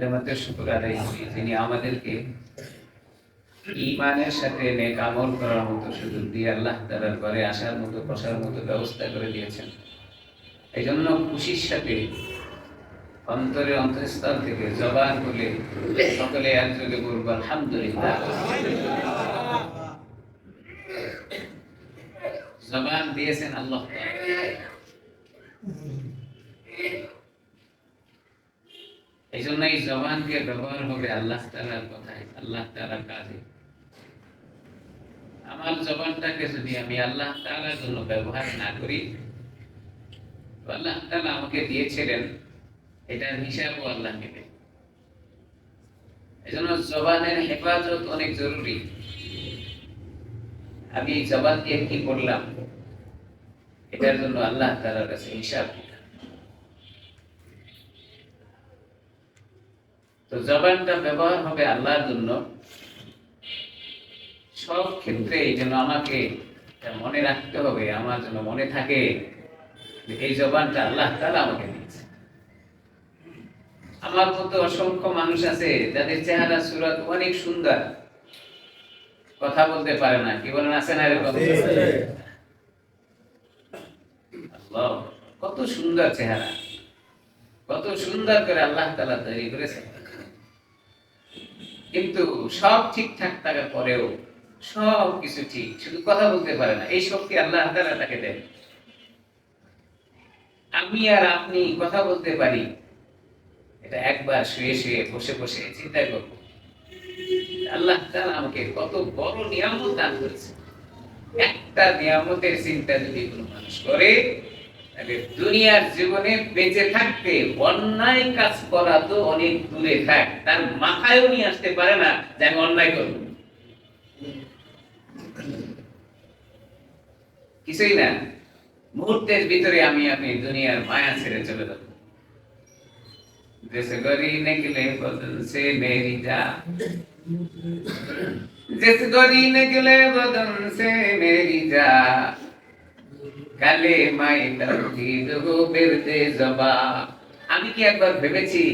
কালেমাতে শুকর আদায় করি যিনি আমাদেরকে ঈমানের সাথে নেক আমল করার মতো সুযোগ দিয়ে আল্লাহ তাআলার ঘরে আসার মতো বসার মতো ব্যবস্থা করে দিয়েছেন। এই জন্য খুশির সাথে অন্তরস্থল থেকে জবান খুলে সকলে একযোগে বলবো আলহামদুলিল্লাহ। জবান দিয়েছেন আল্লাহ তাআলা, এই জন্য এই জবানকে ব্যবহার হবে আল্লাহ তাআলার কথায়, আল্লাহ তাআলার কাজে। আমার জবানটাকে যদি আমি আল্লাহ তাআলার জন্য ব্যবহার না করি, আল্লাহ তাআলা আমাকে দিয়েছিলেন এটার হিসাবও আল্লাহ নেবে। এই জন্য জবানের হেফাজত অনেক জরুরি। আমি এই জবান দিয়ে কি করলাম এটার জন্য আল্লাহ তাআলার কাছে হিসাব দিতে হবে। তো জবানটা ব্যবহার হবে আল্লাহর জন্য সব ক্ষেত্রে। এই জন্য আমাকে মনে রাখতে হবে, আমার জন্য মনে থাকে এই জবানটা আল্লাহ তাআলা আমাকে দিয়েছে। আমার মতো অসংখ্য মানুষ আছে যাদের চেহারা সুরত অনেক সুন্দর, কথা বলতে পারে না, কি বলেন আছে না এরকম? আল্লাহ, কত সুন্দর চেহারা, কত সুন্দর করে আল্লাহ তাআলা তৈরি করেছেন, কিন্তু সব ঠিকঠাক থাকার পরেও সব কিছু ঠিক, শুধু কথা বলতে পারে না। এই শক্তি আল্লাহ তাআলা তাকে দেন। আমি আর আপনি কথা বলতে পারি, এটা একবার শুয়ে শুয়ে বসে বসে চিন্তা করব আল্লাহ তাআলা আমাকে কত বড় নিয়ামত দান করেছে। একটা নিয়ামতের চিন্তা যদি কোনো মানুষ করে, তাহলে দুনিয়ার জীবনে বেঁচে থাকতে অন্যায় কাজ করা তো অনেক দূরে থাক, তার মাথায়ও নিয়ে আসতে পারে না যে আমি অন্যায় করব। কিছুই না, মুহূর্তের ভিতরে আমি আপনি দুনিয়ার মায়া ছেড়ে চলে যাব। जैसे गरी निकले बदन से मेरी जान, जैसे गरी निकले बदन से मेरी जान, কালে মাই তৌহিদ গো বেরতে জবা। আমি কি একবার ভেবেছি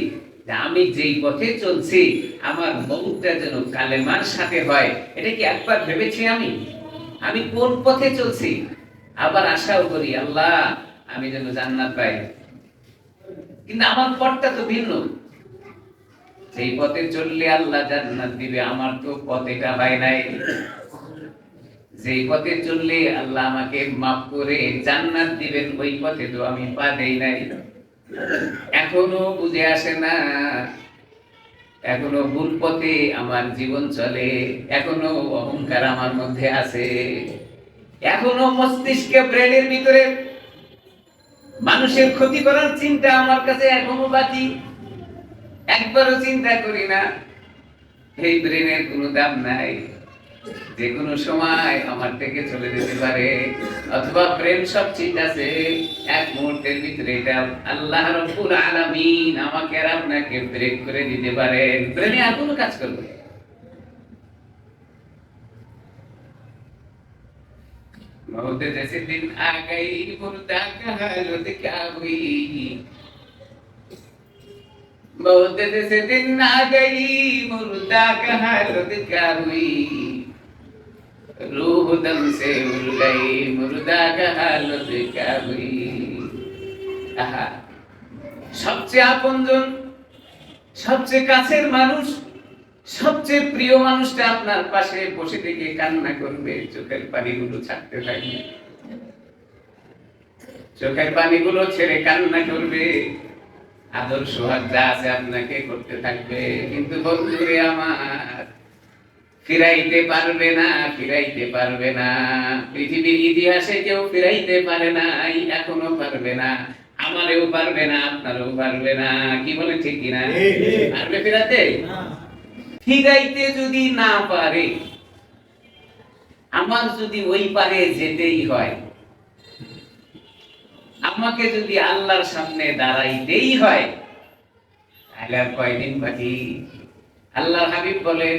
যে আমি যেই পথে চলছি আমার মৌতটা যেন কালেমার সাথে হয়? এটা কি একবার ভেবেছি আমি কোন পথে চলছি? আবার আশাও করি আল্লাহ আমি যেন জান্নাত পাই, কিন্তু আমার পথটা তো ভিন্ন। সেই পথে চললে আল্লাহ জান্নাত দিবে, আমার তো পথ এটা হয় নাই। যেই পথে চললে আল্লাহ আমাকে মাফ করে জান্নাত দিবেন, ওই পথে তো আমি পা দেই নাই। এখনো বুঝে আসে না, এখনো ভুল পথে আমার জীবন চলে, এখনো অহংকার আমার মধ্যে আছে, এখনো মস্তিষ্কে ব্রেনের ভিতরে মানুষের ক্ষতি করার চিন্তা আমার কাছে এখনো বাকি। একবারও চিন্তা করি না এই ব্রেনের কোনো দাম নাই, যে কোনো সময় আমার থেকে চলে যেতে পারে। অথবা ব্রেন সব ঠিক আছে, এক মুহূর্তের ভিতরে এটা আল্লাহ রাব্বুল আলামিন আমাকে আর আপনাকে ব্রেক করে দিতে পারে, ব্রেনে আর কোনো কাজ করবে। मौत जैसे दिन आ गई मुर्दा का हालत क्या हुई, मौत जैसे दिन आ गई मुर्दा का हालत क्या हुई, रूह दम से उड़ गई मुर्दा का हालत क्या हुई। आहा, সবচেয়ে আপনজন, সবচেয়ে কাছের মানুষ, সবচেয়ে প্রিয় মানুষটা আপনার পাশে বসে থেকে কান্না করবে, চোখের পানিগুলো ছাড়তে থাকবে, চোখের পানিগুলো ছেড়ে কান্না করবে, আদর সোহাগ যা আছে আপনাকে করতে থাকবে, কিন্তু বন্ধুরে আমার ফিরাইতে পারবে না, ফিরাইতে পারবে না। পৃথিবীর ইতিহাসে কেউ ফিরাইতে পারে না, এখনো পারবে না, আমারও পারবে না, আপনারও পারবে না। কি বলে ঠিক কিনা? পারবে ফিরাতে? ফিরাইতে যদি না পারে, আমার যদি ওই পারে যেতেই হয়, আমাকে যদি আল্লাহর সামনে দাঁড়াইতেই হয়, তাহলে আর কয়দিন বাকি? আল্লাহর হাবিব বলেন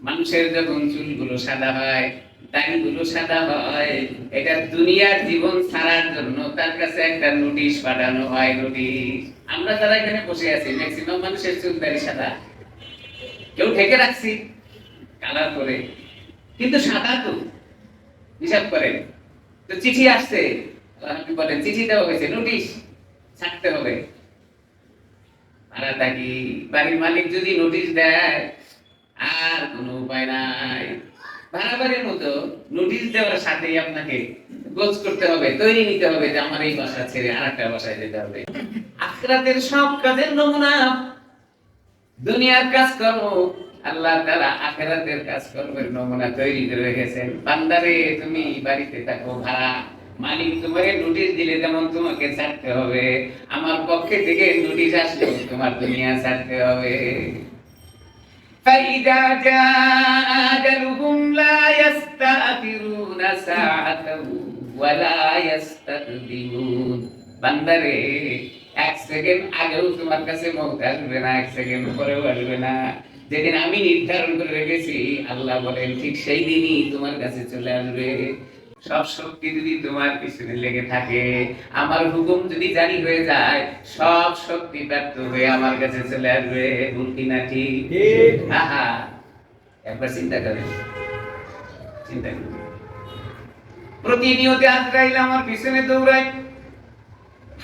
মানুষের যখন চুলগুলো সাদা হয় দাড়িগুলো সাদা হয়, এটা দুনিয়ার জীবন ছাড়ার জন্য তার কাছে একটা নোটিশ পাঠানো হয়। নোটিশ, আমরা যারা এখানে বসে আছি ম্যাক্সিমাম মানুষের চুল দাড়ি সাদা, কেউ ঢেকে রাখছি কালার করে, কিন্তু সাদা তো হিসাব করেন। তো চিঠি আসছে, আপনি বলেন চিঠি দেওয়া হয়েছে, নোটিশ ছাড়তে হবে। ভাড়া থাকি, বাড়ির মালিক যদি নোটিশ দেয় আর কোনো উপায় নাই, ভাড়া বাড়ির মতো নোটিশ দেওয়ার সাথেই আপনাকে গোছ করতে হবে, তৈরি নিতে হবে যে আমার এই বাসা ছেড়ে আর একটা বাসায় যেতে হবে। আখিরাতের সব কাজের নমুনা দুনিয়ার কাজকর্ম, আল্লাহ তাআলা আখিরাতের কাজকর্মের নমুনা তৈরি করে রেখেছেন। বান্দারে তুমি বাড়িতে থাকো ভাড়া, মালিক তোমাকে নোটিশ দিলে যেমন তোমাকে ছাড়তে হবে, আমার পক্ষে থেকে নোটিশ আসলো তোমার দুনিয়া ছাড়তে হবে। فإذا جاء أجلهم لا يستأخرون ساعة ولا يستقدمون। বান্দারে এক সেকেন্ড আগেও তোমার কাছে মওত আসবে না, এক সেকেন্ড পরেও আসবে না। যেদিন আমি নির্ধারণ করে রেখেছি, আল্লাহ বলেন ঠিক সেই দিনই তোমার কাছে চলে আসবে। সব শক্তি যদি তোমার পিছনে লেগে থাকে, আমার হুকুম যদি জারি হয়ে যায়, সব শক্তি ব্যর্থ হয়ে আমার কাছে চলে আসবে। ভুল কিনা ঠিক? আহা, একবার চিন্তা করেন, চিন্তা করুন। প্রতিনিয়ত আজরাইল আমার পিছনে দৌড়ায়,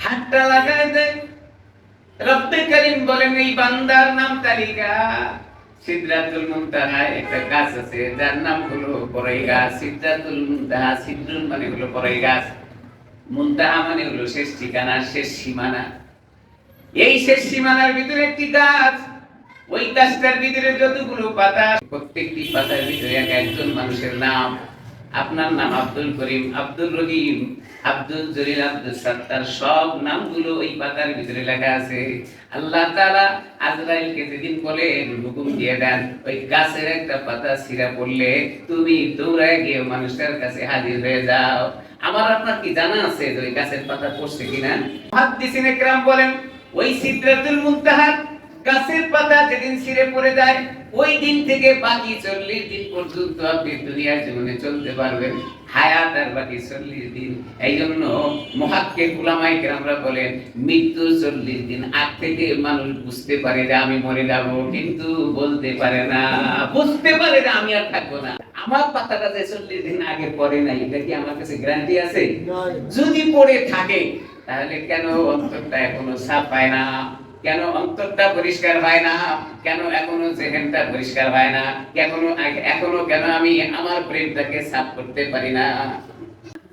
হাতটা লাগায় দেয়। রব্বে করিম বলেন এই বান্দার নাম তালিকা, সিদরাতুল মুনতাহায় একটা গাছ আছে যার নাম হলো বড়ই গাছ। সিদরাতুল মুনতাহা, সিদরুল মানে হলো বড়ই গাছ, মুনতাহা মানে হলো শেষ ঠিকানা, শেষ সীমানা। এই শেষ সীমানার ভিতরে একটি গাছ, ওই গাছটার ভিতরে যতগুলো পাতা, প্রত্যেকটি পাতার ভিতরে একজন মানুষের নাম। আপনার নাম আব্দুল করিম, আব্দুল রহিম, আব্দুল জলিল, আব্দুল সাত্তার, সব নামগুলো ওই পাতার ভিতরে লেখা আছে। আল্লাহ তাআলা আজরাইলকে যেদিন বলেন, হুকুম দিয়ে দেন ওই গাছের একটা পাতা ছিঁড়া পড়লে তুমি দৌড়ায় গিয়ে মানুষটার কাছে হাজির হয়ে যাও। আমার আপনার কি জানা আছে যে ওই গাছের পাতা পড়ছে কিনা? মুহাদ্দিসিনে কেরাম বলেন ওই সিদরাতুল মুনতাহা গাছের পাতা যেদিন ছিঁড়ে পড়ে যায়, ওই দিন থেকে বাকি 40 দিন পর্যন্ত আপনি দুনিয়ার জীবনে চলতে পারবেন। হায়াত আর বাকি 40 দিন। এই জন্য মুহাক্কিক উলামায়ে কেরামরা বলেন মৃত্যুর 40 দিন আগ থেকে মানুষ বুঝতে পারে যে আমি মরে যাব, কিন্তু বলতে পারে না, বুঝতে পারে যে আমি আর থাকবো না। আমার পাতাটা যে 40 দিন আগে পড়ে নাই, এটা কি আমার কাছে গ্যারান্টি আছে? যদি পড়ে থাকে তাহলে কেন অন্তরটা এখনো সাফ পায় না? কেন অন্তরটা পরিষ্কার হয় না? কেন এখনো জেহেনটা পরিষ্কার হয় না? এখনো কেন আমি আমার প্রেমটাকে সাফ করতে পারি না?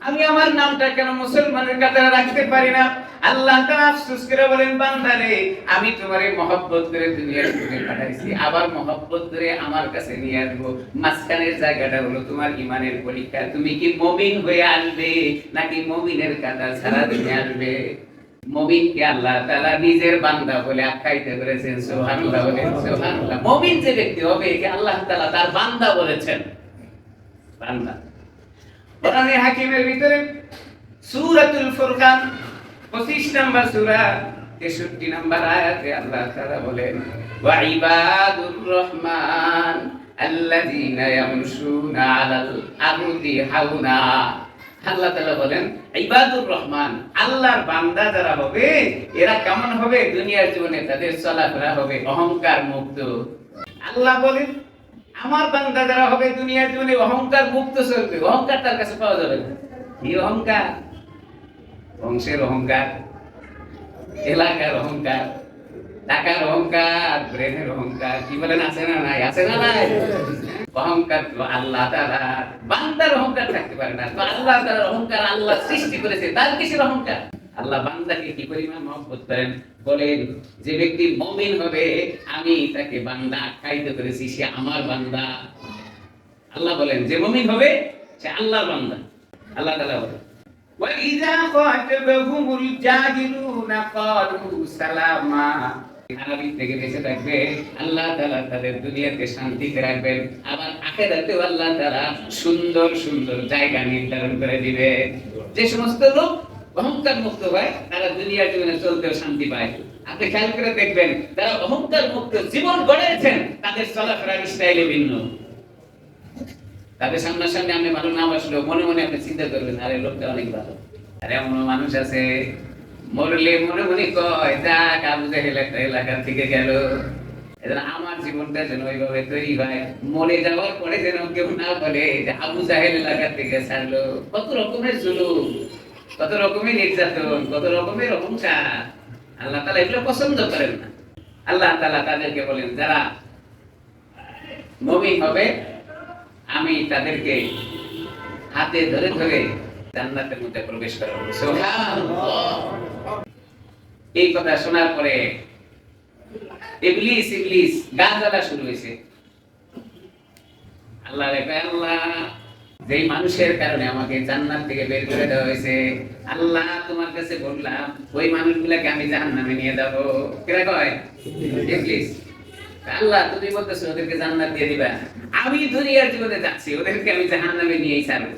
আমি আমার নামটা কেন মুসলমানের কাতারে রাখতে পারি না? আল্লাহ তাআলা আফসোস করে বলেন, বান্দারে আমি তোমারে মহব্বত করে দুনিয়ার বুকে পাঠাইছি, আবার মহব্বত করে আমার কাছে নিয়ে আসবো। মাঝখানের জায়গাটা হলো তোমার ঈমানের পরীক্ষা। তুমি কি মুমিন হয়ে আসবে নাকি মুমিনের কাতার ছাড়া তুমি আসবে? মুমিনকে আল্লাহ তাআলা নিজের বান্দা বলে আখ্যায়িত করেছেন। সুবহানাল্লাহ, বলেন সুবহানাল্লাহ। মুমিন যে ব্যক্তি হবে একে আল্লাহ তাআলা তার বান্দা বলেছেন, বান্দা। কোরআনে হাকিমের ভিতরে সূরাতুল ফুরকান 25 নম্বর সূরা 63 নম্বর আয়াতে আল্লাহ তাআলা বলেন, ওয়া ইবাদুর রহমান আল্লাযীনা ইয়ামশুনা আলাল আরদি হাওনা। আল্লাহ তাআলা বলেন ইবাদুর রহমান, আল্লাহর বান্দা যারা হবে এরা কেমন হবে? দুনিয়ার জীবনে তাদের চলাফেরা হবে অহংকার মুক্ত। আল্লাহ বলেন আমার বান্দা যারা হবে দুনিয়ার জীবনে অহংকার মুক্ত চলবে। অহংকার তার কাছে পাওয়া যাবে না। কি অহংকার? বংশের অহংকার, এলাকার অহংকার, টাকার অহংকার, ব্রেনের অহংকার। কি বলেন, আছে না নাই? আছে না নাই? অহংকার তো আল্লাহ তাআলা, বান্দার অহংকার থাকতে পারে না। তো আল্লাহ তাআলার অহংকার আল্লাহ সৃষ্টি করেছে, তার কিসের অহংকার? আল্লাহ বান্দাকে কি পরিমাণ মহব্বত করেন বলেন, যে ব্যক্তি মুমিন হবে আমি তাকে বান্দা আখ্যায়িত করেছি, সে আমার বান্দা। আল্লাহ বলেন যে মুমিন হবে সে আল্লাহর বান্দা। আল্লাহ তাআলা বলেন ওয়া ইযা খাতাবাহুমুল জাহিলুনা ক্বালু সালামা। আরবি থেকে বেঁচে থাকবে, আল্লাহ তাআলা তাদের দুনিয়াতে শান্তিতে রাখবেন, আবার আখিরাতেও আল্লাহ তাআলা সুন্দর সুন্দর জায়গা নির্ধারণ করে দিবে। যে সমস্ত লোক অহংকার মুক্ত হয় তারা দুনিয়ার জীবনে চলতেও শান্তি পায়। আপনি খেয়াল করে দেখবেন যারা অহংকার মুক্ত জীবন গড়েছেন তাদের চলাফেরার স্টাইলে ভিন্ন। তাদের সামনাসামনি আপনি ভালো না বসলেও মনে মনে আপনি চিন্তা করবেন, আরে লোকটা অনেক ভালো। আর এমন মানুষ আছে মরলে মনে মনে কয় যাক আবু জাহেল একটা এলাকা থেকে গেল। এজন্য আমার জীবনটা যেন ওইভাবে তৈরি হয়, মরে যাওয়ার পরে যেন কেউ না বলে যে আবু জাহেল এলাকা থেকে ছাড়লো। কত রকমের জুলুম, কত রকমের নির্যাতন, কত রকমের অহংকার। আল্লাহ তাআলা এগুলো পছন্দ করেন না। আল্লাহ তাআলা তাদেরকে বলেন যারা মুমিন হবে আমি তাদেরকে হাতে ধরে ধরে জান্নাতের মধ্যে প্রবেশ করাবো। সুবহানাল্লাহ। এই কথা শোনার পরে ইবলিস ইবলিস গা জ্বালা শুরু হয়েছে। আল্লাহ রে আল্লাহ, যেই মানুষের কারণে আমাকে জান্নাত থেকে বের করে দেওয়া হয়েছে, আল্লাহ তোমার কাছে বললাম ওই মানুষগুলোকে আমি জাহান্নামে নিয়ে যাব। কেরা কয়? ইবলিস। আল্লাহ তুমি বলতেছো ওদেরকে জান্নাত দিয়ে দিবা, আমি দুনিয়ার জীবনে যাচ্ছি, ওদেরকে আমি জাহান্নামে নিয়েই ছাড়বো।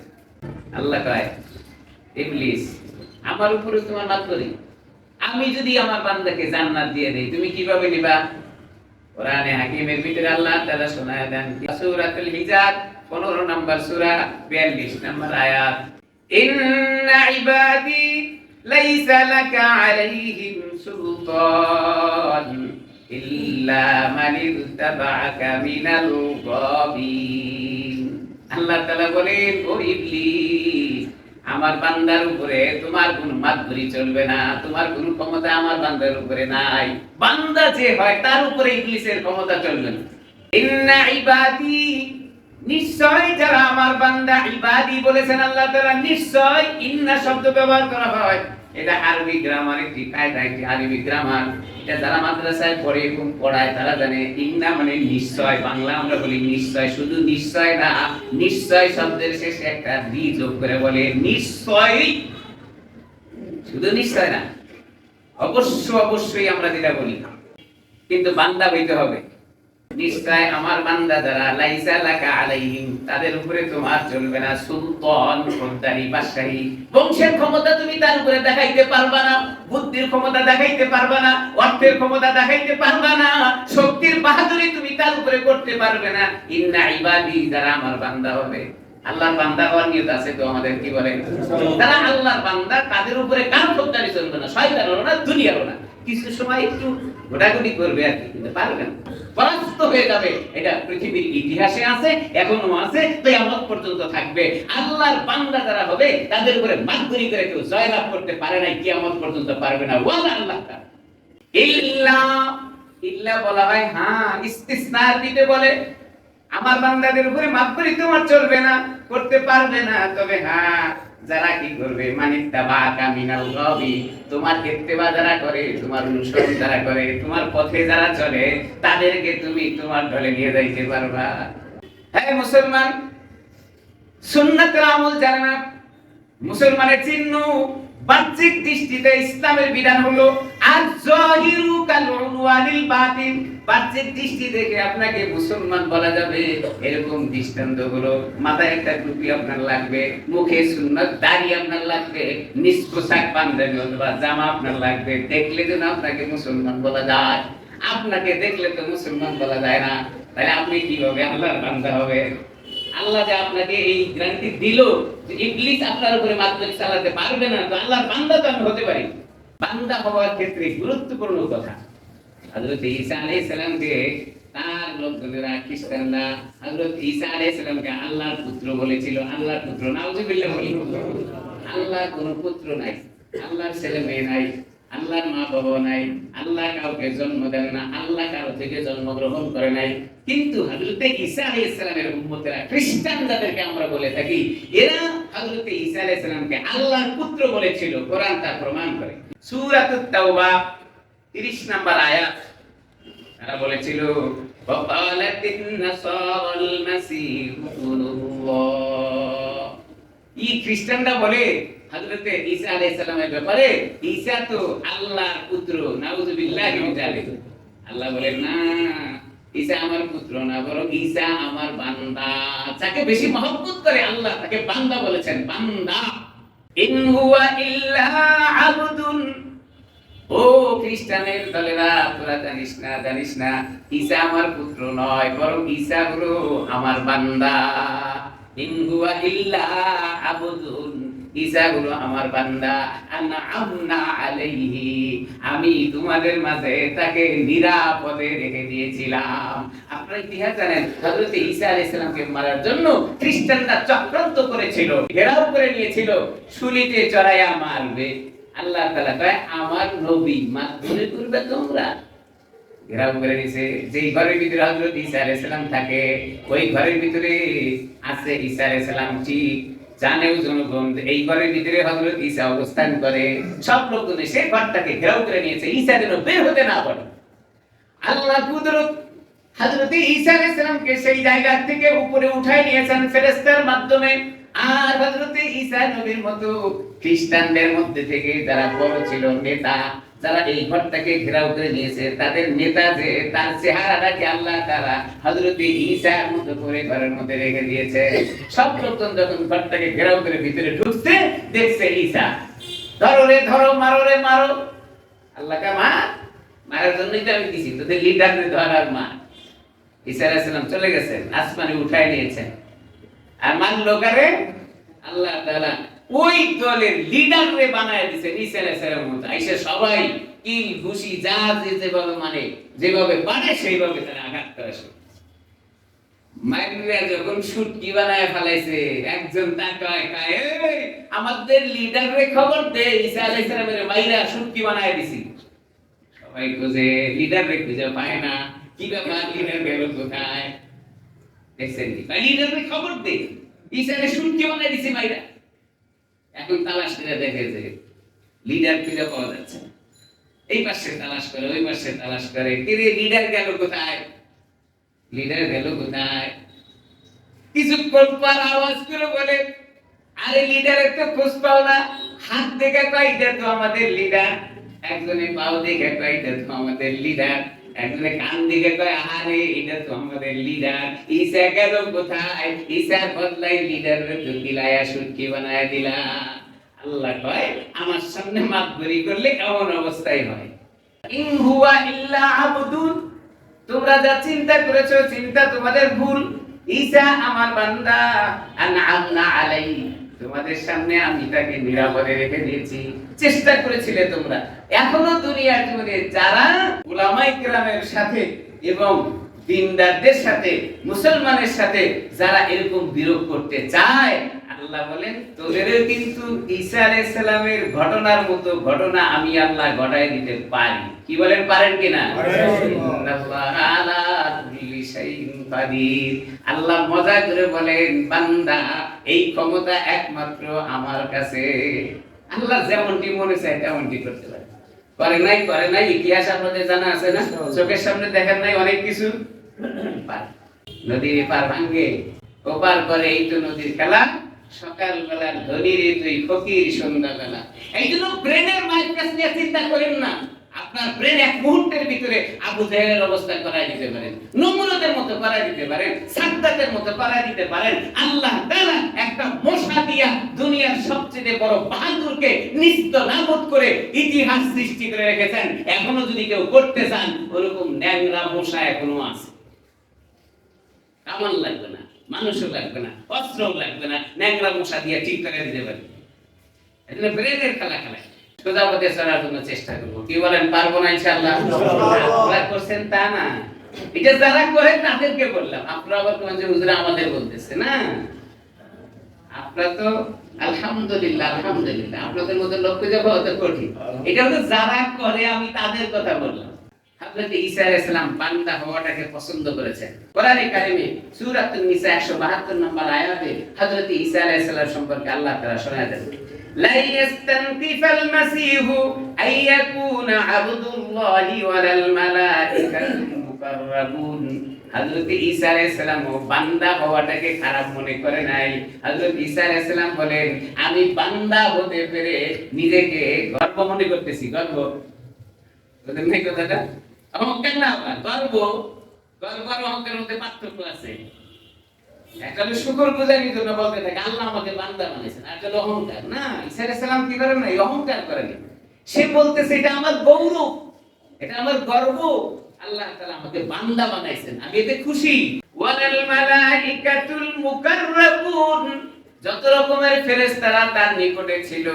আল্লাহ কয় ইবলিস আমার উপরে তোমার মাত্র নেই, আমি যদি আমার বান্দাকে জান্নাত দিয়ে দেই তুমি কিভাবে নিবা? কোরআনে হাকিমের ভিতরে আল্লাহ তাআলা শোনায় দেন সূরাতুল হিজার 15 নম্বর সূরা 42 নম্বর আয়াত, ইন্না ইবাদি লাইসা লাকা আলাইহিম সুলতান ইল্লা মান ইত্তাবা'আকা মিনাল গাবিন। আল্লাহ তাআলা বলেন ও ইবলিস আমার বান্দার উপরে তোমার কোনো মাতবরি চলবে না, তোমার কোনো ক্ষমতা আমার বান্দার উপরে নাই। বান্দা যে হয় তার উপরে ইবলিসের ক্ষমতা চলবে না। ইন্না ইবাদি নিশ্চয় যারা আমার বান্দা, ইবাদি বলেছেন আল্লাহ তাআলা, নিশ্চয় ইন্না শব্দ ব্যবহার করা হয়, এটা আরবি গ্রামার একটি কায়দা, একটি আরবি গ্রামার। এটা যারা মাদ্রাসায় পড়ে এবং পড়ায় তারা জানে ইন্না মানে নিশ্চয়। বাংলা আমরা বলি নিশ্চয়, শুধু নিশ্চয় না, নিশ্চয় শব্দের শেষে একটা দি যোগ করে বলে নিশ্চয়। শুধু নিশ্চয় না, অবশ্যই আমরা যেটা বলি, কিন্তু বান্দা হইতে হবে। নিশ্চয় আমার বান্দা যারা লাইসা লাকা আলাইহিম তাদের উপরে তোমার চলবে না সুলতান, সরদারি, বাদশাহী, বংশের ক্ষমতা তুমি তার উপরে দেখাইতে পারবা না, বুদ্ধির ক্ষমতা দেখাইতে পারবা না, অর্থের ক্ষমতা দেখাইতে পারবা না, শক্তির বাহাদুরি তুমি তার উপরে করতে পারবে না। ইন্না ইবাদি যারা আমার বান্দা হবে, আল্লাহর বান্দা হওয়ার নিয়ত আছে তো আমাদের, কি বলেন? তারা আল্লাহর বান্দা, তাদের উপরে কারো সরদারি চলবে না, শয়তানেরও না, দুনিয়ারও না। কিছু সময় একটু ঘোটাঘুটি করবে আর কি, কিন্তু পারবে না, পরাস্ত হয়ে যাবে। এটা পৃথিবীর ইতিহাসে আছে, এখনো আছে, কিয়ামত পর্যন্ত থাকবে। আল্লাহর বান্দা যারা হবে তাদের উপরে মাতবরি করে কেউ জয়লাভ করতে পারে না, কিয়ামত পর্যন্ত পারবে না। ওয়ালা আল্লাহ ইল্লা, ইল্লা বলা হয় হ্যাঁ, ইস্তিসনার দিতে বলে আমার বান্দাদের উপরে মাতবরি তোমার চলবে না, করতে পারবে না। তবে হ্যাঁ, যারা কি করবে মানিত্তাবাকা মিনাল গাবি, তোমার ইত্তেবা যারা করে, তোমার অনুসরণ যারা করে, তোমার পথে যারা চলে, তাদেরকে তুমি তোমার দলে নিয়ে যাইতে পারবা। হ্যাঁ মুসলমান, সুন্নাতের আমল জানে না, মুসলমানের চিহ্ন বাহ্যিক দৃষ্টিতে ইসলামের বিধান হলো আয-যাহিরু কাল-উনওয়ানিল বাতিন। বাহ্যিক দৃষ্টি দেখে আপনাকে মুসলমান বলা যাবে এরকম দৃষ্টান্তগুলো, মাথায় একটা টুপি আপনার লাগবে, মুখে সুন্নাত দাড়ি আপনার লাগবে, নিজ পোশাক পাঞ্জাবি অথবা জামা আপনার লাগবে, দেখলে যেন আপনাকে মুসলমান বলা যায়। আপনাকে দেখলে তো মুসলমান বলা যায় না, তাহলে আপনি কিভাবে আল্লাহর বান্দা হবে? আল্লাহ যে আপনাকে এই গ্যারান্টি দিল যে ইবলিস আপনার উপরে মাতবরি চালাতে পারবে না, তো আল্লাহর বান্দা তো আমি হতে পারি। বান্দা হওয়ার ক্ষেত্রে গুরুত্বপূর্ণ কথা, হযরত ঈসা আলাইহিস সালামকে তার লোকজনেরা, খ্রিস্টানরা হযরত ঈসা আলাইহিস সালামকে আল্লাহর পুত্র বলেছিল। আল্লাহর পুত্র, নাউযুবিল্লাহ বলি। আল্লাহর কোনো পুত্র নাই, আল্লাহর ছেলে মেয়ে নাই, আল্লাহর মা বাবা নাই, আল্লাহ কাউকে জন্ম দেন না, আল্লাহ কারো থেকে জন্মগ্রহণ করে নাই। কিন্তু হযরত ঈসা আলাইহিস সালামের উম্মতেরা, খ্রিস্টান যাদেরকে আমরা বলে থাকি, এরা হযরত ঈসা আলাইহিস সালামকে আল্লাহর পুত্র বলেছিল। কোরআন তা প্রমাণ করে। সূরাতুত তাওবা 30 নম্বর আয়াত, তারা বলেছিল ওয়াকালাতিন নাসারাল মাসীহু ইবনুল্লাহ। এই খ্রিস্টানরা বলে হযরতে ঈসা আলাইহিস সালামের ব্যাপারে, ঈসা তো আল্লাহর পুত্র, নাউযুবিল্লাহি মিন যালিক। আল্লাহ বলেন না, ঈসা আমার পুত্র না, বরং ঈসা আমার বান্দা। যাকে বেশি মহব্বত করে আল্লাহ তাকে বান্দা বলেছেন, বান্দা। ইন হুয়া ইল্লা আবদুন। ও খ্রিস্টানের দলেরা, তোরা জানিস না ঈসা আমার পুত্র নয়, বরং ঈসা হলো আমার বান্দা। ইন হুয়া ইল্লা আবদুন, ঈসা হলো আমার বান্দা, আনআমনা আলাইহি, আমি তোমাদের মাঝে তাকে নিরাপদে রেখে দিয়েছিলাম। আপনারা ইতিহাস জানেন, হযরত ঈসা আলাইহিস সালামকে মারার জন্য খ্রিস্টানরা চক্রান্ত করেছিল, ঘেরাও করে নিয়েছিল, শুলিতে চড়াইয়া মারবে। আল্লাহ তাআলা কয় আমার নবী মারধরে করবে তোমরা? ঘেরাও করে নিয়েছে। যেই ঘরের ভিতরে হযরত ঈসা আলাইহিস সালাম থাকে, ওই ঘরের ভিতরে আছে ঈসা আলাইহিস সালাম, ঠিক জানেও জনগণ এই ঘরের ভিতরে হযরত ঈসা অবস্থান করে। সব লোকজন সেই ঘরটাকে ঘেরাও করে নিয়েছে, ঈসা যেন বের হতে না পারে। আল্লাহ কুদরত হযরত ঈসা আলাইহিস সালামকে সেই জায়গা থেকে উপরে উঠায় নিয়েছেন ফেরেশতার মাধ্যমে। আর হযরত ঈসা নবীর মতো খ্রিস্টানদের মধ্যে থেকে যারা বড় ছিল নেতা, যারা এই ঘরটাকে ঘেরাও করে নিয়েছে, তাদের নেতা যে তার চেহারাটাকে আল্লাহ তাআলা হযরত ঈসার মতো করে ঘরের মধ্যে রেখে দিয়েছে। সব লোকজন যখন ঘরটাকে ঘেরাও করে ভিতরে ঢুকছে, দেখছে ঈসা, ধরো রে ধরো, মারো রে মারো। আল্লাহ কা মারার জন্যই তো আমি দিছি, তোদের লিডারদের ধরার মা। ঈসা আলাইহিস সালাম চলে গেছেন, আসমানে উঠায় নিয়েছেন। আর মানলো কারে? আল্লাহ তাআলা ওই দলের লিডাররে বানায় দিয়েছেন ঈসা আলাইহিস সালামের মতো। আইসা সবাই কিল ঘুষি যা যেভাবে মানে যেভাবে পারে সেইভাবে তারা আঘাত করে। মাইরা যখন শুটকি বানায় ফেলাইছে, একজন তাকায় কয় এই আমাদের লিডাররে খবর দে, ঈসা আলাইহিস সালামের মাইরা শুটকি বানায় দিছি। সবাই খুঁজে, লিডাররে খুঁজে পায় না। কি ব্যাপার, লিডার গেল কোথায়? দেখছেন কি লিডাররে খবর দে, ঈসারে শুটকি বানায় দিছি মাইরা। এখন তালাশ করে দেখে যে লিডার খুঁজে পাওয়া যাচ্ছে না। এই পাশে তালাশ করে, ওই পাশে তালাশ করে, কে লিডার গেল কোথায়? লিডার গেল কোথায়? কিছুক্ষণ পর আওয়াজ করে বলে, আরে লিডারের তো খোঁজ পাও না। হাত দেখে কয় এটা তো আমাদের লিডার, একজনে পাও দেখে কয় এটা তো আমাদের লিডার, একজনে কান দিকে কয় আরে এটা তো আমাদের লিডার। ঈসা গেল কোথায়? ঈসার বদলায় লিডারের তো দিলায়া শুটকি বানায় দিলা। আল্লাহ কয় আমার সামনে মাতবরি করলে এমন অবস্থাই হয়। ইন হুয়া ইল্লা আবদুন, তোমরা যা চিন্তা করেছো চিন্তা তোমাদের ভুল। ঈসা আমার বান্দা, আনআমনা আলাইহি, তোমাদের সামনে আমি তাকে নিরাপদে রেখে দিয়েছি। চেষ্টা করেছিলে তোমরা। এখনো দুনিয়ার জীবনে যারা উলামায়ে কেরামের সাথে এবং দিনদারদের সাথে, মুসলমানের সাথে যারা এরকম বিরোধ করতে চায়, আল্লাহ বলেন তোদেরও কিন্তু ঈসা আলাইহিস সালামের ঘটনার মতো ঘটনা আমি আল্লাহ ঘটায় দিতে পারি। কি বলেন, পারেন কিনা? আল্লাহু আলা কুল্লি শাইইন কাদির। আল্লাহ মজা করে বলেন বান্দা এই ক্ষমতা একমাত্র আমার কাছে। আল্লাহ যেমনটি মনে চায় তেমনটি করতে পারে। করে নাই ইতিহাস আপনাদের জানা আছে না? চোখের সামনে দেখেন নাই অনেক কিছু? নদীর পার ভাঙ্গে ওপার করে, এই তো নদীর খেলা। সকালবেলা ধনীর তুই ফকির সন্ধ্যাবেলা। এই জন্য ব্রেনের মাইনাস নিয়ে চিন্তা করেন না। আপনার ব্রেন এক মুহূর্তের ভিতরে আবু জাহেলের অবস্থা করাই দিতে পারেন, নমরুদের মতো করাই দিতে পারেন, সাদ্দাতের মতো করাই দিতে পারেন। আল্লাহ তাআলা একটা মশা দিয়া দুনিয়ার সবচেয়ে বড় বাহাদুরকে নিস্তলাবত করে ইতিহাস সৃষ্টি করে রেখেছেন। এখনো যদি কেউ করতে চান, ওরকম ন্যাংরা মশা এখনো আছে। কামান লাগবে না, মানুষও লাগবে না, অস্ত্রও লাগবে না, ন্যাংরা মশা দিয়ে ঠিক করে দিতে পারে। এজন্য ব্রেনের খেলা খেলা সোজা পথে চলার জন্য চেষ্টা করবো। কি বলেন, পারবো না ইনশাআল্লাহ? আপনারা করছেন তা না, এটা যারা করে তাদেরকে বললাম। আপনারা আবার কোন যে হুজুর আমাদের বলতেছে না। আপনারা তো আলহামদুলিল্লাহ আলহামদুলিল্লাহ, আপনাদের মতো লক্ষ্য যাওয়া অত কঠিন। এটা হলো যারা করে, আমি তাদের কথা বললাম। হযরত ঈসা আলাইহিস সালাম বান্দা হওয়াটাকে পছন্দ করেছেন। কোরআনে কারিমে সূরাতুন নিসা 172 নম্বর আয়াতে হযরত ঈসা আলাইহিস সালাম সম্পর্কে আল্লাহ তাআলা শোনায় দেন, লা ইয়াস্তানকিফাল মাসীহু আইয়াকুনা আবদুল্লাহি ওয়ালাল মালাইকাতুল মুকাররাবুন। হযরত ঈসা আলাইহিস সালাম বান্দা হওয়াটাকে খারাপ মনে করে নাই। হযরত ঈসা আলাইহিস সালাম বলেন আমি বান্দা হতে পেরে নিজেকে গর্ব মনে করতেছি। গর্ব ওদের নাই কথাটা? অহংকার না, গর্ব। গর্ব আর অহংকারের মধ্যে পার্থক্য আছে। একটা হলো শুকরগুজারির জন্য বলতে থাকে আল্লাহ আমাকে বান্দা বানিয়েছেন, আর একটা অহংকার। না, ঈসা আলাইহিস সালাম কি করেন না, অহংকার করেন। সে বলতেছে এটা আমার গৌরব, এটা আমার গর্ব, আল্লাহ তাআলা আমাকে বান্দা বানাইছেন, আমি এতে খুশি। ওয়ালাল মালাইকাতুল মুকাররাবুন, যত রকমের ফেরেশতারা তার নিকটে ছিল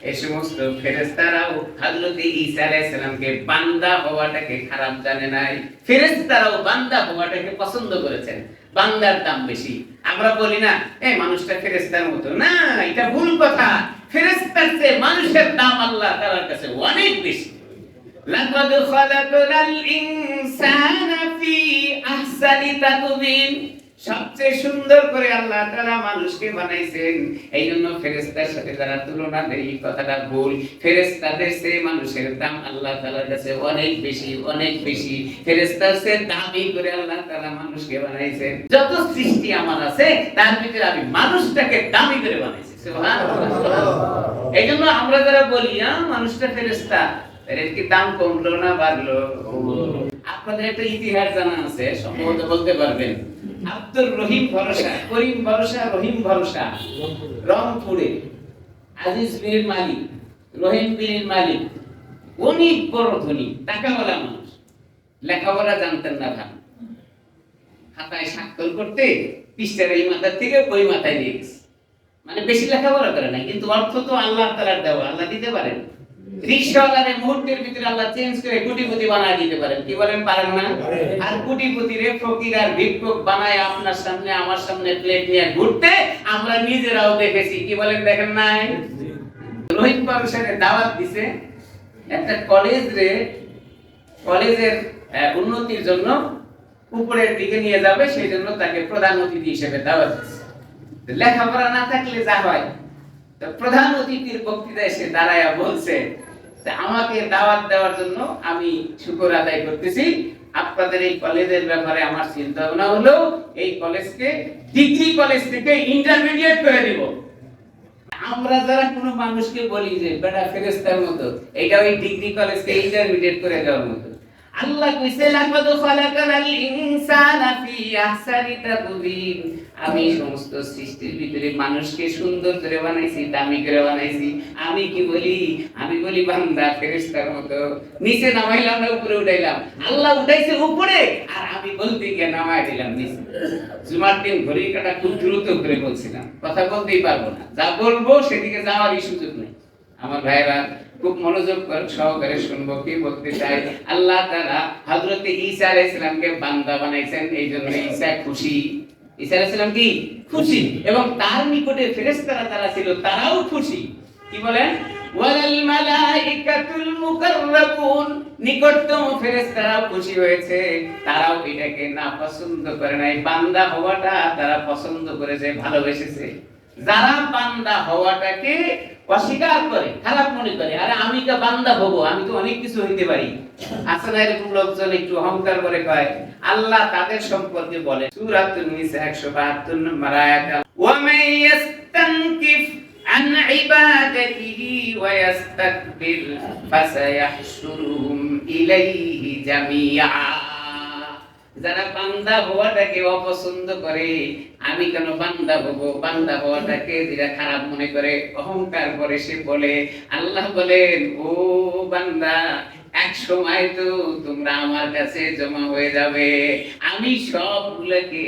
এই সমস্ত ফেরেশতারাও হযরত ঈসা আলাইহিস সালামকে বান্দা হওয়াটাকে খারাপ জানে নাই। ফেরেশতারাও বান্দা হওয়াটাকে পছন্দ করেছেন। বান্দার দাম বেশি। আমরা বলি না এই মানুষটা ফেরেশতার মতো, না, এটা ভুল কথা। ফেরেশতার চেয়ে মানুষের দাম আল্লাহ তাআলার কাছে অনেক বেশি। লাকাদ খালাকনাল ইনসানা ফি আহসানি তাকওয়িম, সবচেয়ে সুন্দর করে আল্লাহ তাআলা মানুষকে বানাইছেন। এইজন্য ফেরেশতার সাথে যারা তুলনা দেয় এই কথাটা ভুল। ফেরেশতাদের চেয়ে মানুষের দাম আল্লাহ তাআলার কাছে অনেক বেশি, অনেক বেশি। ফেরেশতার চেয়ে দামি করে আল্লাহ তাআলা মানুষকে বানাইছেন। যত সৃষ্টি আমার আছে তার ভিতরে আমি মানুষটাকে দামি করে বানাইছি। সুবহানাল্লাহ। এইজন্য আমরা যারা বলি মানুষটা ফেরেশতা, এর কি দাম কমলো না বাড়লো? আপনাদের একটা ইতিহাস জানা আছে, সম্ভবত বলতে পারবেন। আব্দুর রহিম ভরসা, করিম ভরসা, রহিম ভরসা, রংপুরে আজিজ বীরের মালিক, রহিম বীরের মালিক, অনেক বড় ধনী, টাকাওয়ালা মানুষ। লেখাপড়া জানতেন না ভাই, খাতায় স্বাক্ষর করতে পৃষ্ঠার এই মাথার থেকে ওই মাথায় নিয়ে গেছে। মানে বেশি লেখাপড়া করে নাই, কিন্তু অর্থ তো আল্লাহ তাআলার দেওয়া, আল্লাহ দিতে পারেন। রিকশাওয়ালারে মুহূর্তের ভিতরে আল্লাহ চেঞ্জ করে কোটিপতি বানায় দিতে পারেন, কি বলেন? পারেন না? আর কোটিপতিরে ফকির আর ভিক্ষুক বানায় আপনার সামনে আমার সামনে প্লেট নিয়ে ঘুরতে আমরা নিজেরাও দেখেছি, কি বলেন? দেখেন নাই? রহিম পারসারে দাওয়াত দিছে একটা কলেজের উন্নতির জন্য, উপরের দিকে নিয়ে যাবে, সেই জন্য তাকে প্রধান অতিথি হিসেবে দাওয়াত দিছে। লেখাপড়া না থাকলে যা হয়, তো প্রধান অতিথির বক্তৃতা এসে দাঁড়ায়া বলছে আমাকে দাওয়াত দেওয়ার জন্য আমি শুকর আদায় করতেছি। আপনাদের এই কলেজের ব্যাপারে আমার চিন্তা ভাবনা হলো এই কলেজকে ডিগ্রি কলেজ থেকে ইন্টারমিডিয়েট করে দিব। আমরা যারা কোনো মানুষকে বলি যে বেটা ফেরেশতার মতো, এটা ওই ডিগ্রি কলেজকে ইন্টারমিডিয়েট করে দেওয়ার মতো। আল্লাহ কইছে লাকাদ খালাকানাল ইনসানা ফি আহসানি তাকওয়িম, আমি সমস্ত সৃষ্টির ভিতরে মানুষকে সুন্দর করে বানাইছি, দামি করে বানাইছি। আমি কি বলি? আমি বলি বান্দা ফেরেশতার মতো। নিচে নামাইলাম না উপরে উঠাইলাম? আল্লাহ উঠাইছে উপরে, আর আমি বলতে গিয়ে নামাই দিলাম নিচে। জুমার দিন ঘড়ির কাঁটা খুব দ্রুত করে বলছিলাম, কথা বলতেই পারবো না, যা বলবো সেদিকে যাওয়ারই সুযোগ নেই। আমার ভাইরা খুব মনোযোগ সহকারে শুনবো কি বলতে চাই। আল্লাহ তাআলা হযরত ঈসা আলাইহিস সালামকে বান্দা বানাইছেন, এইজন্য ঈসা খুশি। ঈসা আলাইহিস সালাম কি খুশি, এবং তার নিকটে ফেরেশতারা যারা ছিল তারাও খুশি। কি বলেন? ওয়ালাল মালাইকাতুল মুকাররাবুন, নিকটতম ফেরেশতারাও খুশি হয়েছে। তারাও এটাকে না পছন্দ করে নাই, বান্দা হওয়াটা তারা পছন্দ করেছে, ভালোবেসেছে। যারা বান্দা হওয়াটাকে অস্বীকার করে, খারাপ মনে করে, আরে আমি তো বান্দা হবো, আমি তো অনেক কিছু হইতে পারি, আসলে এরকম লোকজন একটু অহংকার করে কয়, আল্লাহ তাদের সম্পর্কে বলে সূরাতুন নিসা 172 নম্বর আয়াত, ওয়া মান ইস্তানকিফ আন ইবাদাতিহি ওয়া ইস্তাকবির ফাসায়াহশুরুহুম ইলাইহি জামিআ। যারা বান্দা হওয়াটাকে অপছন্দ করে, আমি কেন বান্দা হবো, বান্দা হওয়াটাকে যেটা খারাপ মনে করে, অহংকার করে, সে বলে, আল্লাহ বলেন ও বান্দা, এক সময় তো তোমরা আমার কাছে জমা হয়ে যাবে। আমি সবগুলোকে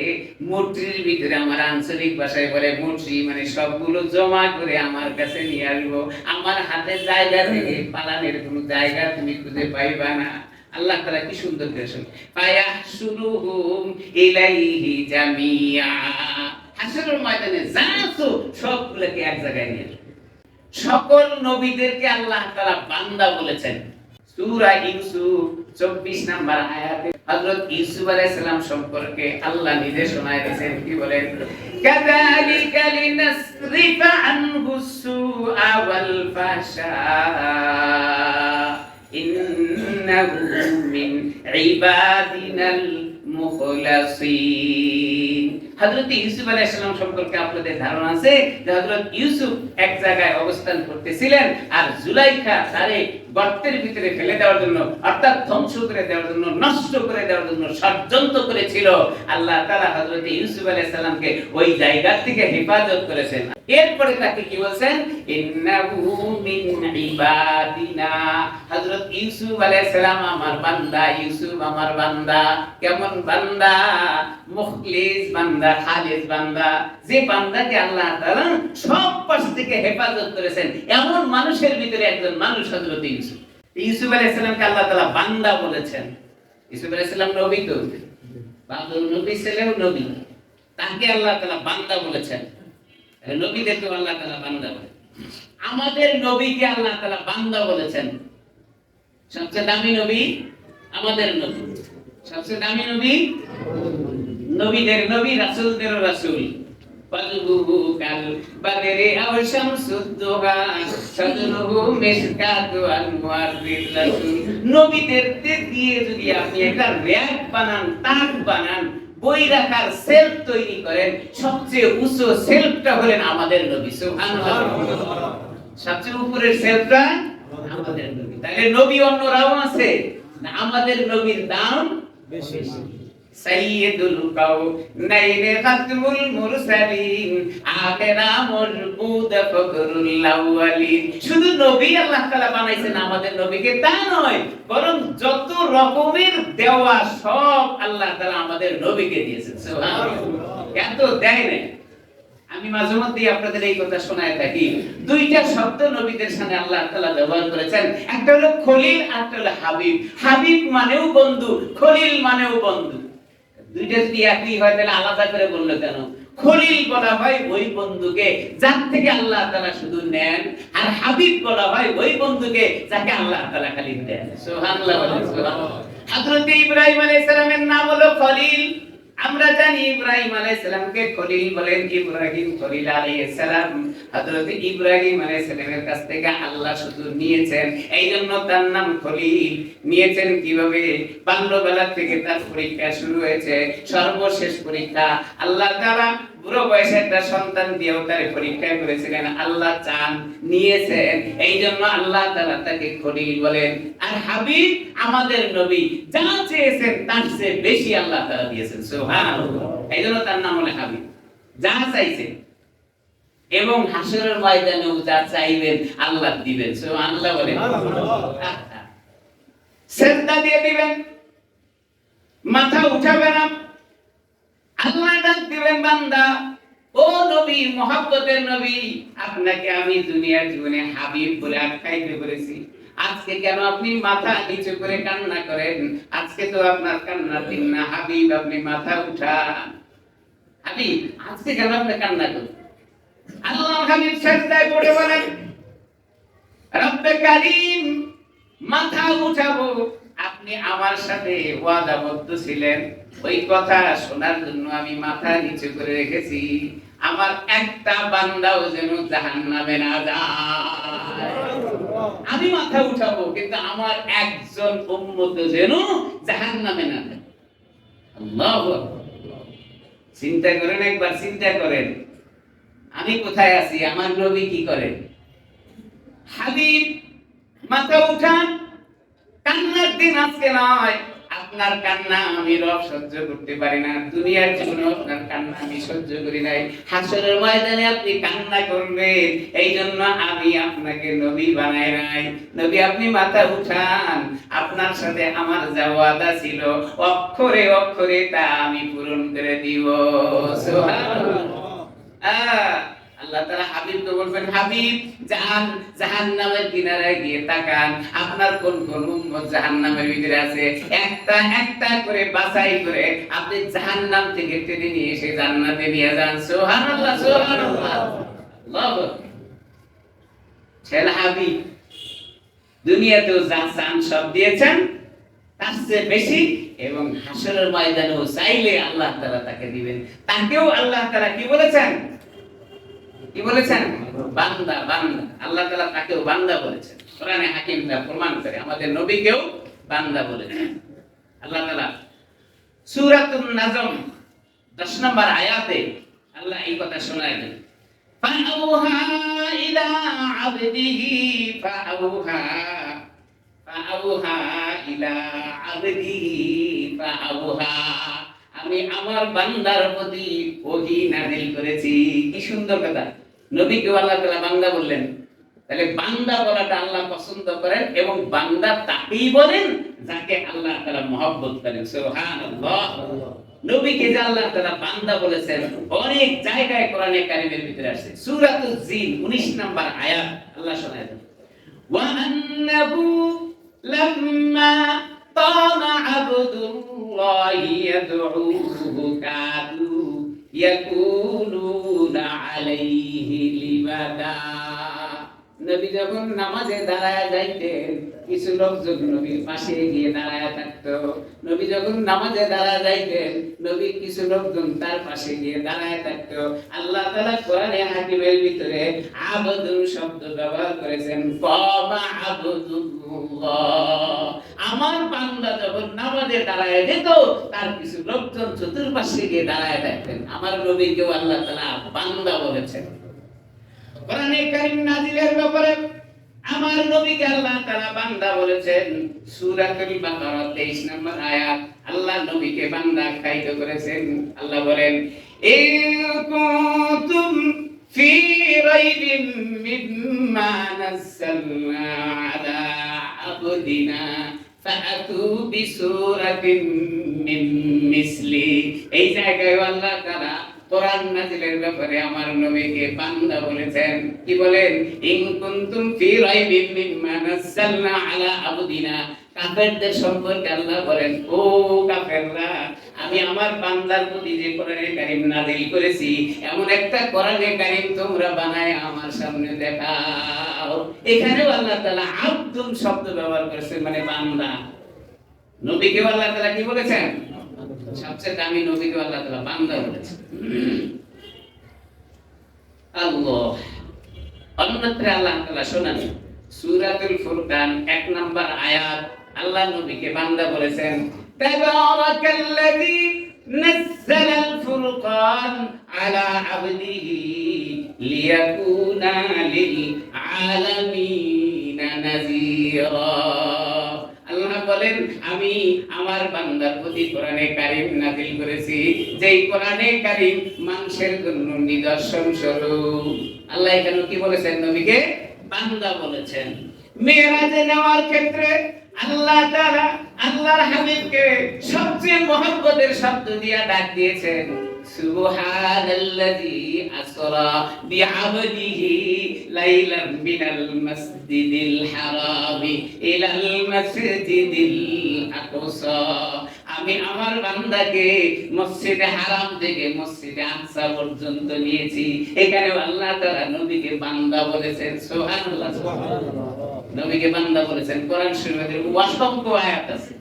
মুঠরির ভিতরে, আমার আঞ্চলিক ভাষায় বলে মুঠরি, মানে সবগুলো জমা করে আমার কাছে নিয়ে আসবো। আমার হাতের জায়গা থেকে পালানোর কোনো জায়গা তুমি খুঁজে পাইবা না। আল্লাহ তাআলা কি সুন্দর করেছেন, ফায়াহশুরুহুম ইলাইহি জামিআ। হাসরের ময়দানে যা আছে সবগুলোকে এক জায়গায় নিয়ে আসবে। সকল নবীদেরকে আল্লাহ তাআলা বান্দা বলেছেন। সূরা ইউসুফ 24 নম্বর আয়াতে হযরত ইউসুফ আলাইহিস সালাম সম্পর্কে আল্লাহ নিজে শোনায় দিয়েছেন, কি বলেন? কাযালিকা লিনাসরিফা আনহুস সুআ ওয়াল ফাহশা ইন্নাহু মিন ইবাদিনাল মুখলাসিন। হযরত ইউসুফ আলাইহিস সালাম সম্পর্কে আপনাদের ধারণা আছে যে হযরত ইউসুফ এক জায়গায় অবস্থান করতেছিলেন আর জুলাইখা তারে গর্তের ভিতরে ফেলে দেওয়ার জন্য অর্থাৎ ধ্বংস করে দেওয়ার জন্য নষ্ট করে দেওয়ার জন্য ষড়যন্ত্র করেছিল। আল্লাহ তাআলা হযরত ইউসুফ আলাইহিস সালামকে ওই জায়গা থেকে হেফাজত করেছেন। এরপরে তাকে কি বলেন, ইন্নাহু মিন ইবাদিনা। হযরত ইউসুফ আলাইহিস সালাম আমার বান্দা, ইউসুফ আমার বান্দা। কেমন বান্দা? মুখলিস বান্দা, খালিস বান্দা, যে বান্দাকে আল্লাহ তাআলা সব পাশ থেকে হেফাজত করেছেন এমন মানুষের ভিতরে একজন মানুষ হযরত ইউসুফ। ইউসুফ আলাইহিস সালামকে আল্লাহ তাআলা বান্দা বলেছেন। ইউসুফ আলাইহিস সালাম নবী তো, বান্দর নবী ছেলেও নবী, তাকে আল্লাহ তাআলা বান্দা বলেছেন। নবীদেরকে আল্লাহ তাআলা বান্দা বলেন। আমাদের নবীকে আল্লাহ তাআলা বান্দা বলেছেন। সবচেয়ে দামি নবী আমাদের নবী, সবচেয়ে দামি নবী নবীদের নবী, রাসূলদেরও রাসূল। ফালহুহু কাল বাদরি আও শামসুদ্দুহা সাদরুহু মিশকাতু আনওয়ারিল্লাতুন। নবীদের দিয়ে যদি আপনি একটা র‍্যাক বানান, তাক বানান, বই রাখার সেলফ তৈরি করেন, সবচেয়ে উঁচু সেলফটা হলেন আমাদের নবী। সুবহানাল্লাহ। সবচেয়ে উপরের সেলফটা আমাদের নবী। তাহলে নবী অন্যরাও আছে না, আমাদের নবীর দাম বেশি। সাইয়্যিদুল কাওনাইন খাতমুল মুরসালিন আখিরা মরবুদ ফখরুল আউয়ালিন। শুধু নবী আল্লাহ তাআলা বানাইছেন আমাদের নবীকে তা নয়, বরং যত রকমের দেওয়া সব আল্লাহ তাআলা আমাদের নবীকে দিয়েছেন। সুবহানাল্লাহ। এত দেয় না। আমি মাঝে মধ্যে আপনাদের এই কথা শোনায় থাকি, দুইটা শব্দ নবীদের সামনে আল্লাহ তাআলা ব্যবহার করেছেন, একটা হলো খলিল আর একটা হলো হাবিব। হাবিব মানেও বন্ধু, খলিল মানেও বন্ধু। দুইটা যদি একই হয় তাহলে আলাদা করে বললো কেন? খলিল বলা হয় ওই বন্ধুকে যার থেকে আল্লাহ তাআলা শুধু নেন, আর হাবিব বলা হয় ওই বন্ধুকে যাকে আল্লাহ তাআলা খালি দেন। সুবহানাল্লাহ। হযরত ইব্রাহিম আলাইহিস সালামের নাম হলো খলিল। আমরা জানি ইব্রাহিম আলাইহিস সালামকে খলিল বলেন। ইব্রাহিম খলিল আলাইহিস সালাম হযরত ইব্রাহিম আলাইহিস সালামের কাছ থেকে আল্লাহ শুধু নিয়েছেন, এইজন্য তার নাম খলিল। নিয়েছেন কিভাবে? বাল্যবেলা থেকে তার পরীক্ষা শুরু হয়েছে, সর্বশেষ পরীক্ষা আল্লাহ তাআলা বুড়ো বয়সে একটা সন্তান দিয়েও তার পরীক্ষা করেছিলেন। আল্লাহ চান, নিয়েছেন, এইজন্য আল্লাহ তাআলা তাকে খলিল বলেন। আর হাবিব আমাদের নবী, যা চেয়েছেন তার চেয়ে বেশি আল্লাহ তাআলা দিয়েছেন। সুবহানাল্লাহ। এইজন্য তার নাম হলো হাবিব, যা চাইছেন এবং হাসরের ময়দানেও যা চাইবেন আল্লাহ দিবেন। সুবহানাল্লাহ বলেন। সিজদা দিয়ে দিবেন, মাথা উঠাবেন না, আল্লাহ ডাক দিবেন, বান্দা ও নবী, মহব্বতের নবী, আপনাকে আমি দুনিয়ার জীবনে হাবিব বলে আখ্যায়িত করেছি। আজকে কেন আপনি মাথা নিচু করে কান্না করেন? আজকে তো আপনার কান্নার দিন না, হাবিব আপনি মাথা উঠান। হাবিব আজকে কেন আপনি কান্না করেন? আল্লাহ হাবিব সিজদায় পড়ে বলেন, রব্বে কারীম, মাথা উঠাবো, আপনি আমার সাথে ওয়াদাবদ্ধ ছিলেন, ওই কথা শোনার জন্য আমি মাথা নিচু করে রেখেছি। আমার একটা বান্দাও যেন জাহান্নামে না যায়। আমি মাথা উঠাবো, কিন্তু আমার একজন উম্মত যেন জাহান্নামে না যায়। আল্লাহু আকবার। চিন্তা করেন, একবার চিন্তা করেন, আমি কোথায় আছি, আমার নবী কি করেন? হাবিব মাথা উঠান, কান্নার দিন আজকে নয়। আপনার কান্না আমি রব সহ্য করতে পারি না, দুনিয়ার জীবনে আপনার কান্না আমি সহ্য করি নাই। হাসরের ময়দানে আপনি কান্না করবেন, এই জন্য আমি আপনাকে নবী বানাই নাই। নবী আপনি মাথা উঠান, আপনার সাথে আমার যা ওয়াদা ছিল অক্ষরে অক্ষরে তা আমি পূরণ করে দিব। সুবহানাল্লাহ। আল্লাহ তাআলা হাবিবকে বলবেন, হাবিব যান, জাহান্নামের কিনারায় গিয়ে তাকান, আপনার কোন কোন উম্মত জাহান্নামের ভিতরে আছে, একটা একটা করে বাছাই করে আপনি জাহান্নাম থেকে টেনে নিয়ে এসে জান্নাতে নিয়ে যান। সুবহানাল্লাহ, সুবহানাল্লাহ। আল্লাহু আকবার। ছেলে হাবিব দুনিয়াতেও যা চান সব দিয়েছেন, তার চেয়ে বেশি, এবং হাসরের ময়দানেও চাইলে আল্লাহ তাআলা তাকে দিবেন। তাকেও আল্লাহ তাআলা কি বলেছেন? কি বলেছেন? বান্দা, বান্দা। আল্লাহ তাআলা তাকেও বান্দা বলেছেন। কোরআনে হাকিমটা প্রমাণ করে আমাদের নবীকেও বান্দা বলেছেন। আল্লাহ তাআলা সূরাতুন নাজম 10 নম্বর আয়াতে আল্লাহ এই কথা শোনায় দেন, ফাআউহা ইলা আবদিহি ফাআউহা ফাআউহা ইলা আবদিহি ফাআউহা, আমি আমার বান্দার প্রতি ওহী নাযিল করেছি। কি সুন্দর কথা, নবীকে আল্লাহ তাআলা বান্দা বললেন। তাহলে বান্দা বলাটা আল্লাহ পছন্দ করেন এবং বান্দা তাকেই বলেন যাকে আল্লাহ তাআলা মহব্বত করেন। সুবহানাল্লাহ। নবীকে যে আল্লাহ তাআলা বান্দা বলেছেন অনেক জায়গায় কোরআনে কারীমের ভিতরে আছে। সূরাতুজ জিন 19 নম্বর আয়াত আল্লাহ শোনায় দেন, ওয়া আন্নাহু লাম্মা তামা আবদুল্লাহি ইয়াদউহু কাদু ইয়াকুলুনা আলাইহি লিবাদা। নবী যখন নামাজে দাঁড়ায় যাইতেন কিছু লোকজন নবীর পাশে গিয়ে দাঁড়ায় থাকতো। নবী যখন নামাজে দাঁড়ায় যাইতেন নবীর কিছু লোকজন তার পাশে গিয়ে দাঁড়ায় থাকতো। আল্লাহ তাআলা কোরআনে হাকিমের ভিতরে আবদুন শব্দ ব্যবহার করেছেন। ফামা আবদুল্লাহ, আমার বান্দা যখন নামাজে দাঁড়ায় যেত তার কিছু লোকজন চতুর্পাশে গিয়ে দাঁড়ায় থাকতেন। আমার নবীকেও আল্লাহ তাআলা বান্দা বলেছেন। কোরআনে কারীম নাজিলের ব্যাপারে আমার নবীকে আল্লাহ তাআলা বান্দা বলেছেন। সূরাতুল বাকারা 23 নম্বর আয়াত আল্লাহ নবীকে বান্দা আখ্যায়িত করেছেন। আল্লাহ বলেন, ইন কুনতুম ফি রাইবিন মিম্মা নাযালনা আলা আবদিনা ফাআতু বিসূরাতিন মিন মিসলি। এই জায়গায় আল্লাহ তাআলা কোরআন নাজিলের ব্যাপারে আমার নবীকে বান্দা বলেছেন। কি বলেন? ইন কুনতুম ফি রাইবিন মিম্মা নাযালনা আলা আবদিনা। কাফেরদের সম্পর্কে আল্লাহ বলেন, ও কাফেররা, আমি আমার বান্দার প্রতি যে কোরআনে কারীম নাজিল করেছি এমন একটা কোরআনে কারীম তোমরা বানায় আমার সামনে দেখাও। এখানেও আল্লাহ তাআলা আব্দুন শব্দ ব্যবহার করেছেন, মানে বান্দা। নবীকে আল্লাহ তাআলা কি বলেছেন? সবচেয়ে দামি নবীকে আল্লাহ তাআলা বান্দা বলেছেন। আল্লাহ অন্যত্র আল্লাহ তাআলা শোনান, সূরাতুল ফুরকান 1 নম্বর আয়াত আল্লাহ নবীকে বান্দা বলেছেন। তাবারাকাল্লাযী নাযালাল ফুরকান আলা আবদিহি লিয়াকুনা লিল আলামিনা নাযীরা। আল্লাহ বলেন, আমি আমার বান্দার প্রতি কোরআনে কারীম নাযিল করেছি, যেই কোরআনে কারীম মানুষের জন্য নিদর্শন স্বরূপ। আল্লাহ এখানে কি বলেছেন? নবীকে বান্দা বলেছেন। মেরাজে নেওয়ার ক্ষেত্রে আল্লাহ তাআলা আল্লাহর হাবিবকে সবচেয়ে মহব্বতের শব্দ দিয়ে ডাক দিয়েছেন, সুবহানাল্লাযী আসরা বিআবদিহি লাইলাম মিনাল মাসজিদিল হারামি ইলাল মাসজিদিল আকসা। আমি আমার বান্দাকে মসজিদে হারাম থেকে মসজিদে আকসা পর্যন্ত নিয়েছি। এখানে আল্লাহ তাআলা নবীকে বান্দা বলেছেন। সুবহানাল্লাহ, সুবহানাল্লাহ। নবীকে বান্দা বলেছেন। কোরআন শরীফের অসংখ্য আয়াত আছে।